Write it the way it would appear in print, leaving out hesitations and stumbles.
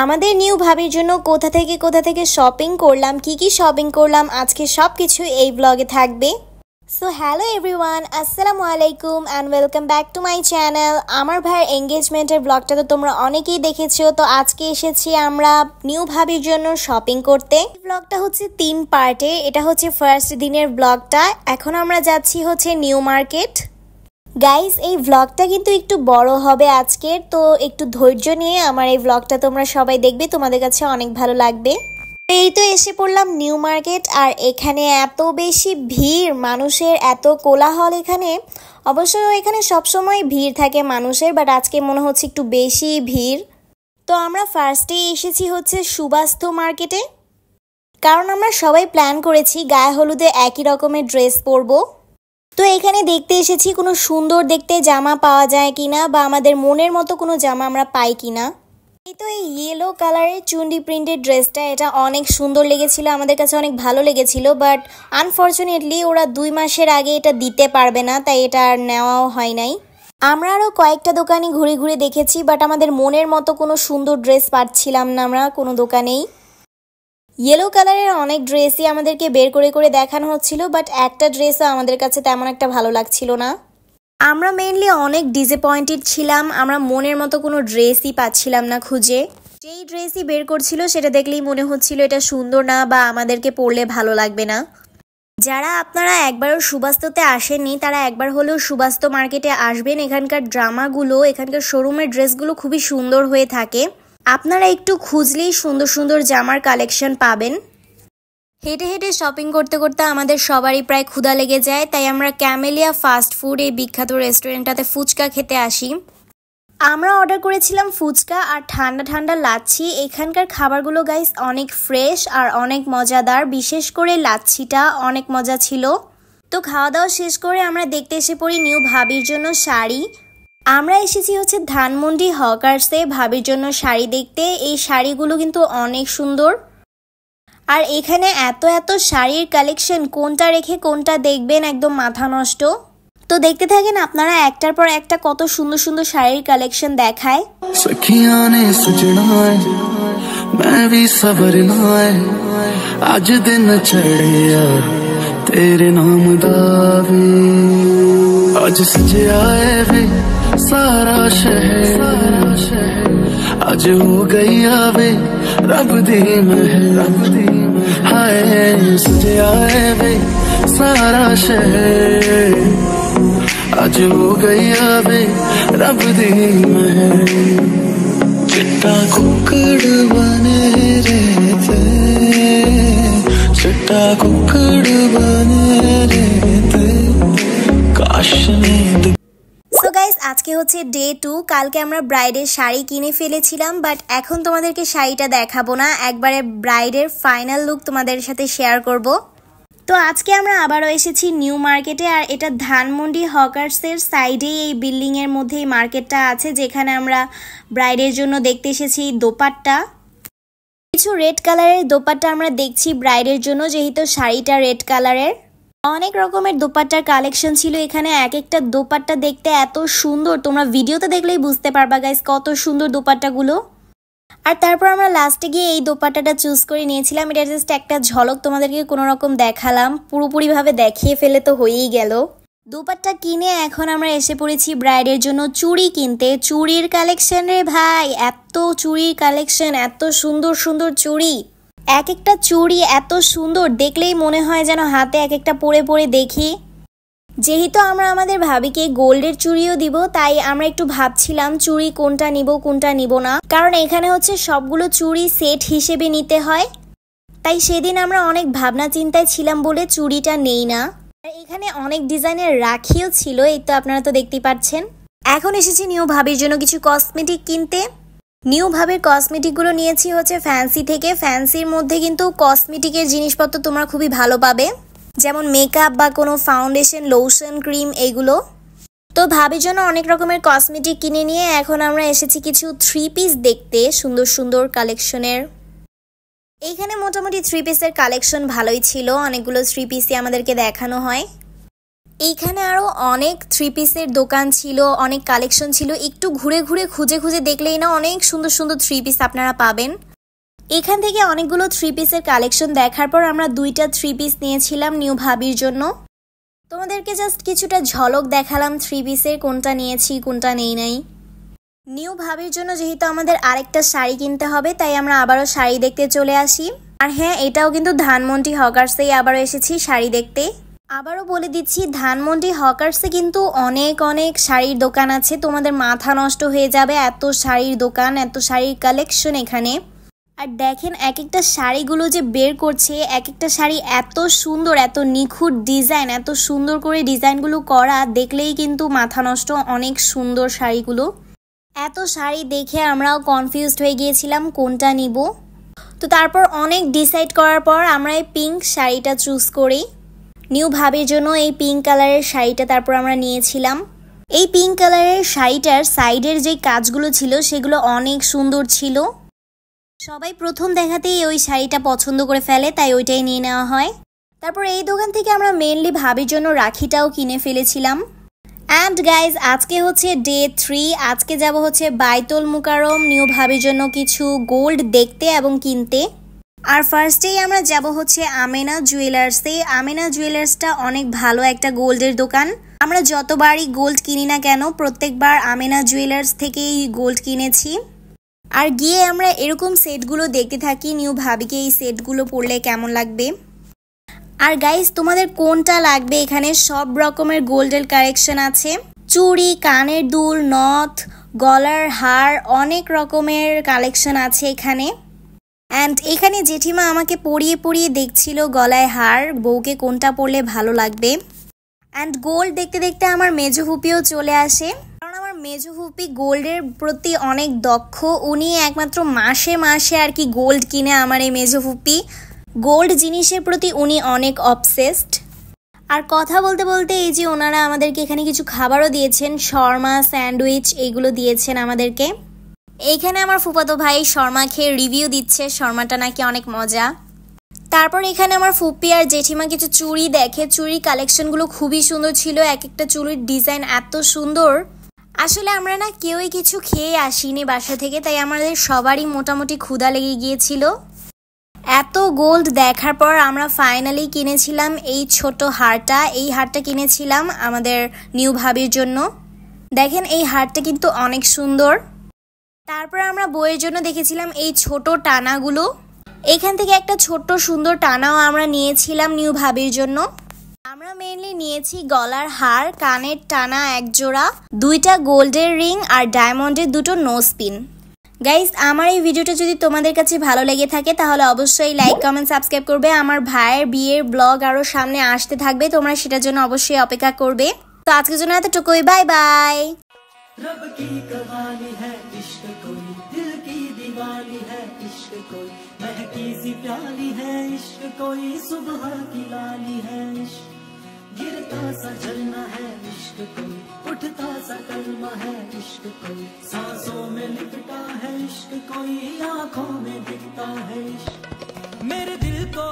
আমাদের নিউ ভাবির জন্য কোথা থেকে শপিং করলাম, কি শপিং করলাম, আজকে সব কিছু এই ব্লগে থাকবে। সো হ্যালো এভরিওয়ান, আসসালামু আলাইকুম and welcome back to my channel. আমার ভাইয়ের এঙ্গেজমেন্টের ব্লগটা তো তোমরা অনেকেই দেখেছো। তো আজকে এসেছি আমরা নিউ ভাবির জন্য শপিং করতে। ব্লগটা হচ্ছে 3 পার্টে। এটা হচ্ছে ফার্স্ট দিনের ব্লগটা। এখন আমরা যাচ্ছি হচ্ছে নিউ মার্কেট। গাইস, এই ব্লগটা কিন্তু একটু বড় হবে আজকের, তো একটু ধৈর্য নিয়ে আমার এই ব্লগটা তোমরা সবাই দেখবে, তোমাদের কাছে অনেক ভালো লাগবে। এই তো এসে পড়লাম নিউ মার্কেট, আর এখানে এত বেশি ভিড় মানুষের, এত কোলাহল এখানে। অবশ্য এখানে সবসময় ভিড় থাকে মানুষের, বাট আজকে মনে হচ্ছে একটু বেশি ভিড়। তো আমরা ফার্স্টেই এসেছি হচ্ছে সুবাস্তু মার্কেটে, কারণ আমরা সবাই প্ল্যান করেছি গায়ে হলুদে একই রকমের ড্রেস পরবো। তো এখানে দেখতে এসেছি কোনো সুন্দর দেখতে জামা পাওয়া যায় কিনা, বা আমাদের মনের মতো কোনো জামা আমরা পাই কিনা। এই তো এই ইয়েলো কালারের চুন্ডি প্রিন্টেড ড্রেসটা, এটা অনেক সুন্দর লেগেছিল, আমাদের কাছে অনেক ভালো লেগেছিল। বাট আনফর্চুনেটলি ওরা 2 মাসের আগে এটা দিতে পারবে না, তাই এটা আর নেওয়াও হয় নাই। আমরা আরও কয়েকটা দোকানে ঘুরে ঘুরে দেখেছি, বাট আমাদের মনের মতো কোনো সুন্দর ড্রেস পাচ্ছিলাম না আমরা কোনো দোকানেই। ইয়েলো কালারের অনেক ড্রেসই আমাদেরকে বের করে করে দেখানো হচ্ছিল, বাট একটা ড্রেসও আমাদের কাছে তেমন একটা ভালো লাগছিল না। আমরা মেইনলি অনেক ডিসঅ্যাপয়েন্টেড ছিলাম, আমরা মনের মতো কোনো ড্রেসই পাচ্ছিলাম না খুঁজে। যেই ড্রেসই বের করছিল সেটা দেখলেই মনে হচ্ছিল এটা সুন্দর না, বা আমাদেরকে পরলে ভালো লাগবে না। যারা আপনারা একবারও সুবাস্তুতে আসেননি তারা একবার হলেও সুবাস্তু মার্কেটে আসবেন। এখানকার ড্রামাগুলো, এখানকার শোরুমের ড্রেসগুলো খুবই সুন্দর হয়ে থাকে। আপনারা একটু খুঁজলেই সুন্দর সুন্দর জামার কালেকশন পাবেন। হেঁটে হেঁটে শপিং করতে করতে আমাদের সবারই প্রায় ক্ষুধা লেগে যায়, তাই আমরা ক্যামেলিয়া ফাস্ট ফুড, এই বিখ্যাত রেস্টুরেন্টটাতে ফুচকা খেতে আসি। আমরা অর্ডার করেছিলাম ফুচকা আর ঠান্ডা ঠান্ডা লাচ্ছি। এখানকার খাবারগুলো গাইস অনেক ফ্রেশ আর অনেক মজাদার, বিশেষ করে লাচ্ছিটা অনেক মজা ছিল। তো খাওয়া দাওয়া শেষ করে আমরা দেখতে এসে পড়ি নিউ ভাবির জন্য শাড়ি। আমরা এসেছি হচ্ছে ধানমন্ডি হকার্সে ভাবির জন্য শাড়ি দেখতে। এই শাড়িগুলো কিন্তু অনেক সুন্দর, আর এখানে এত এত শাড়ির কালেকশন, কোনটা রেখে কোনটা দেখবেন, একদম মাথা নষ্ট। তো দেখতে থাকেন আপনারা, একটার পর একটা কত সুন্দর সুন্দর শাড়ির কালেকশন দেখায়। আজ দিন চড়িয়া তেরে নাম দাবি, আজ সজে আয়ে বে सारा शहर, आज हो गई आवे रब दी महल, हाय सजे आए वे सारा शहर, आज हो गई आवे रब दी महल। चिट्टा कुकड़ बने रहते, चिट्टा कुकड़ बने रहते, काश ने। সো গাইস, আজকে হচ্ছে ডে 2। কালকে আমরা ব্রাইডের শাড়ি কিনে ফেলেছিলাম, বাট এখন তোমাদেরকে শাড়িটা দেখাবো না, একবারে ব্রাইডের ফাইনাল লুক তোমাদের সাথে শেয়ার করব। তো আজকে আমরা আবারও এসেছি নিউ মার্কেটে, আর এটা ধানমন্ডি হকার্সের সাইডেই এই বিল্ডিংয়ের মধ্যে এই মার্কেটটা আছে, যেখানে আমরা ব্রাইডের জন্য দেখতে এসেছি দোপাট্টা। কিছু রেড কালারের দোপাট্টা আমরা দেখছি ব্রাইডের জন্য, যেহেতু শাড়িটা রেড কালারের। অনেক রকমের দোপাট্টার কালেকশন ছিল এখানে, এক একটা দোপাট্টা দেখতে এত সুন্দর, তোমরা ভিডিওতে দেখলেই বুঝতে পারবা গাইস কত সুন্দর দোপাট্টাগুলো। আর তারপর আমরা লাস্টে গিয়ে এই দোপাট্টাটা চুজ করে নিয়েছিলাম। এটা জাস্ট একটা ঝলক তোমাদেরকে কোনো রকম দেখালাম, পুরোপুরিভাবে দেখিয়ে ফেলে তো হয়েই গেল। দোপাট্টা কিনে এখন আমরা এসে পড়েছি ব্রাইডের জন্য চুড়ি কিনতে। চুড়ির কালেকশন রে ভাই, এত চুড়ির কালেকশন, এত সুন্দর সুন্দর চুড়ি। এক একটা চুড়ি এত সুন্দর, দেখলেই মনে হয় যেন হাতে এক একটা পরে পরে দেখি। যেহেতু আমরা আমাদের ভাবিকে গোল্ডের চুড়িও দিব, তাই আমরা একটু ভাবছিলাম চুড়ি কোনটা নিব কোনটা নিব না, কারণ এখানে হচ্ছে সবগুলো চুড়ি সেট হিসেবে নিতে হয়। তাই সেদিন আমরা অনেক ভাবনা চিন্তায় ছিলাম বলে চুড়িটা নেই না। আর এখানে অনেক ডিজাইনের রাখিও ছিল, এই তো আপনারা তো দেখতেই পাচ্ছেন। এখন এসেছি নিউ ভাবির জন্য কিছু কসমেটিক কিনতে। নিউ ভাবের কসমেটিকগুলো নিয়েছি হচ্ছে ফ্যান্সি থেকে। ফ্যান্সির মধ্যে কিন্তু কসমেটিকের জিনিসপত্র তোমরা খুবই ভালো পাবে, যেমন মেকআপ বা কোনো ফাউন্ডেশন, লোশন, ক্রিম, এইগুলো। তো ভাবির জন্য অনেক রকমের কসমেটিক কিনে নিয়ে এখন আমরা এসেছি কিছু 3 পিস দেখতে, সুন্দর সুন্দর কালেকশনের। এইখানে মোটামুটি 3 পিসের কালেকশন ভালোই ছিল, অনেকগুলো 3 পিসই আমাদেরকে দেখানো হয়। এইখানে আরো অনেক থ্রি পিসের দোকান ছিল, অনেক কালেকশন ছিল। একটু ঘুরে ঘুরে খুঁজে খুঁজে দেখলেই না অনেক সুন্দর সুন্দর থ্রি পিস আপনারা পাবেন। এখান থেকে অনেকগুলো থ্রি পিসের কালেকশন দেখার পর আমরা 2টা থ্রি পিস নিয়েছিলাম নিউ ভাবির জন্য। তোমাদেরকে জাস্ট কিছুটা ঝলক দেখালাম থ্রি পিসের, কোনটা নিয়েছি কোনটা নেই নাই। নিউ ভাবির জন্য যেহেতু আমাদের আরেকটা শাড়ি কিনতে হবে, তাই আমরা আবারও শাড়ি দেখতে চলে আসি। আর হ্যাঁ, এটাও কিন্তু ধানমন্ডি হকার্সেই আবারও এসেছি শাড়ি দেখতে। আবারও বলে দিচ্ছি, ধানমন্ডি হকার্সে কিন্তু অনেক অনেক শাড়ির দোকান আছে, তোমাদের মাথা নষ্ট হয়ে যাবে, এত শাড়ির দোকান, এত শাড়ির কালেকশন এখানে। আর দেখেন এক একটা শাড়িগুলো যে বের করছে, এক একটা শাড়ি এত সুন্দর, এত নিখুঁত ডিজাইন, এত সুন্দর করে ডিজাইনগুলো করা, দেখলেই কিন্তু মাথা নষ্ট। অনেক সুন্দর শাড়িগুলো। এত শাড়ি দেখে আমরাও কনফিউজড হয়ে গিয়েছিলাম কোনটা নিব। তো তারপর অনেক ডিসাইড করার পর আমরা এই পিঙ্ক শাড়িটা চুজ করি। নিউ ভাবির জন্য এই পিঙ্ক কালারের শাড়িটা তারপর আমরা নিয়েছিলাম। এই পিঙ্ক কালারের শাড়িটার সাইডের যে কাজগুলো ছিল সেগুলো অনেক সুন্দর ছিল। সবাই প্রথম দেখাতেই ওই শাড়িটা পছন্দ করে ফেলে, তাই ওইটাই নিয়ে নেওয়া হয়। তারপর এই দোকান থেকে আমরা মেনলি ভাবির জন্য রাখিটাও কিনে ফেলেছিলাম। অ্যান্ড গাইজ, আজকে হচ্ছে ডে 3। আজকে যাব হচ্ছে বাইতুল মুকাররম নিউ ভাবির জন্য কিছু গোল্ড দেখতে এবং কিনতে। আর ফার্স্টেই আমরা যাব হচ্ছে আমেনা জুয়েলার্সে। আমেনা জুয়েলার্সটা অনেক ভালো একটা গোল্ডের দোকান। আমরা যতবারই গোল্ড কিনি না কেন, প্রত্যেকবার আমেনা জুয়েলার্স থেকেই গোল্ড কিনেছি। আর গিয়ে আমরা এরকম সেটগুলো দেখতে থাকি, নিউ ভাবিকে এই সেটগুলো পরলে কেমন লাগবে। আর গাইস, তোমাদের কোনটা লাগবে, এখানে সব রকমের গোল্ডের কালেকশন আছে। চুড়ি, কানের দুল, নথ, গলার হার, অনেক রকমের কালেকশন আছে এখানে। অ্যান্ড এখানে জেঠিমা আমাকে পরিয়ে পরিয়ে দেখছিল গলায় হার, বউকে কোনটা পরলে ভালো লাগবে। অ্যান্ড গোল্ড দেখতে দেখতে আমার মেজো ফুপিও চলে আসে, কারণ আমার মেজো ফুপি গোল্ডের প্রতি অনেক দক্ষ। উনি একমাত্র মাসে মাসে আর কি গোল্ড কিনে আমার এই মেজো ফুপি। গোল্ড জিনিসের প্রতি উনি অনেক অবসেসড। আর কথা বলতে বলতে এই যে ওনারা আমাদেরকে এখানে কিছু খাবারও দিয়েছেন, শর্মা, স্যান্ডউইচ, এইগুলো দিয়েছেন আমাদেরকে। এইখানে আমার ফুফাতো ভাই শর্মা খেয়ে রিভিউ দিচ্ছে, শর্মাটা নাকি অনেক মজা। তারপর এখানে আমার ফুপি আর জেঠিমা কিছু চুড়ি দেখে। চুড়ির কালেকশনগুলো খুবই সুন্দর ছিল, এক একটা চুড়ির ডিজাইন এত সুন্দর। আসলে আমরা না কেউই কিছু খেয়ে আসিনি বাসা থেকে, তাই আমাদের সবারই মোটামুটি ক্ষুধা লেগে গিয়েছিল। এত গোল্ড দেখার পর আমরা ফাইনালি কিনেছিলাম এই ছোট হারটা। এই হারটা কিনেছিলাম আমাদের নিউ ভাবির জন্য। দেখেন এই হারটা কিন্তু অনেক সুন্দর। তারপর আমরা বইয়ের জন্য দেখেছিলাম এই ছোট টানাগুলো। এখান থেকে একটা ছোট্ট সুন্দর টানাও আমরা নিয়েছিলাম নিউ ভাবির জন্য। আমরা মেইনলি নিয়েছি গলার হার, কানের টানা এক জোড়া, 2টা গোল্ডের রিং আর ডায়মন্ডের 2টো নোজ পিন। গাইজ, আমার এই ভিডিওটা যদি তোমাদের কাছে ভালো লেগে থাকে তাহলে অবশ্যই লাইক, কমেন্ট, সাবস্ক্রাইব করবে। আমার ভাইয়ের বিয়ের ব্লগ আরও সামনে আসতে থাকবে, তোমরা সেটার জন্য অবশ্যই অপেক্ষা করবে। তো আজকের জন্য এতটুকুই, বাই বাই। रब की कहानी है इश्क कोई, दिल की दीवानी है इश्क कोई, महकी सी प्याली है इश्क कोई, सुबह की लाली है इश्क, गिरता सा झरना है इश्क कोई, उठता सा कलमा है इश्क कोई, सांसों में लिपटा है इश्क कोई, आंखों में दिखता है इश्क। मेरे दिल को